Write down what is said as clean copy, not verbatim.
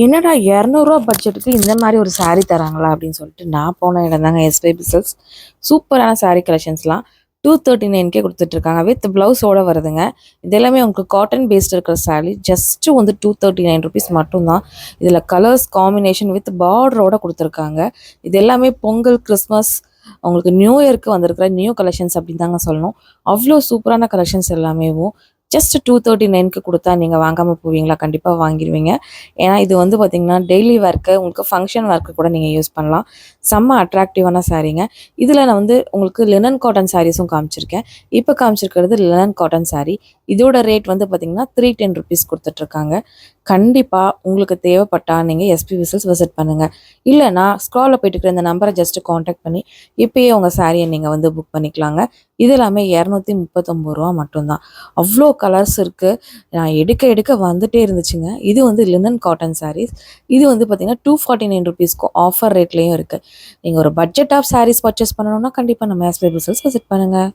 என்னடா ரூ. 200 பட்ஜெட்டுக்கு இந்த மாதிரி ஒரு saree தராங்களா அப்படின்னு சொல்லிட்டு நான் போன இடம் தாங்க எஸ்பிபி சில்க்ஸ். சூப்பரான saree கலெக்ஷன்ஸ்லாம் 239 கொடுத்துட்ருக்காங்க. வித் ப்ளவுஸோடு வருதுங்க. இது எல்லாமே உங்களுக்கு காட்டன் பேஸ்ட் இருக்கிற saree. ஜஸ்ட்டு வந்து 239 ருபீஸ் மட்டும்தான். இதில் கலர்ஸ் காம்பினேஷன் வித் பார்டரோட கொடுத்துருக்காங்க. இது எல்லாமே பொங்கல், கிறிஸ்மஸ், உங்களுக்கு நியூ இயர்க்கு வந்திருக்கிற நியூ கலெக்ஷன்ஸ் அப்படின்னு தாங்க சொல்லணும். அவ்வளோ சூப்பரான கலெக்ஷன்ஸ் எல்லாமேவும் ஜஸ்ட் 239 கொடுத்தா நீங்கள் வாங்காமல் போவீங்களா? கண்டிப்பாக வாங்கிடுவீங்க. ஏன்னா இது வந்து பார்த்திங்கன்னா டெய்லி வேர்க்கு, உங்களுக்கு ஃபங்க்ஷன் வேர்க்கு கூட நீங்கள் யூஸ் பண்ணலாம். செம்ம அட்ராக்டிவான சாரீங்க. இதில் நான் வந்து உங்களுக்கு லினன் காட்டன் சாரீஸும் காமிச்சிருக்கேன். இப்போ காமிச்சிருக்கிறது லினன் காட்டன் சாரீ. இதோட ரேட் வந்து பார்த்திங்கன்னா 310 ருபீஸ் கொடுத்துட்ருக்காங்க. கண்டிப்பாக உங்களுக்கு தேவைப்பட்டால் நீங்கள் எஸ்பி விசில்ஸ் விசிட் பண்ணுங்கள். இல்லைனா ஸ்க்ராலில் போயிட்டு இருக்கிற இந்த நம்பரை ஜஸ்ட்டு காண்டாக்ட் பண்ணி இப்போயே உங்கள் சாரியை நீங்கள் வந்து புக் பண்ணிக்கலாங்க. இது எல்லாமே 239 ரூபா மட்டும்தான். அவ்வளோ கலர்ஸ் இருக்குது. நான் எடுக்க வந்துட்டே இருந்துச்சுங்க. இது வந்து லினன் காட்டன் சாரீஸ். இது வந்து பார்த்திங்கன்னா 249 ருபீஸ்க்கும் ஆஃபர் ரேட்லேயும் இருக்குது. நீங்கள் ஒரு பட்ஜெட் ஆஃப் சாரீஸ் பர்ச்சேஸ் பண்ணணுன்னா கண்டிப்பாக நம்ம எஸ்பி விசில்ஸ் விசிட் பண்ணுங்கள்.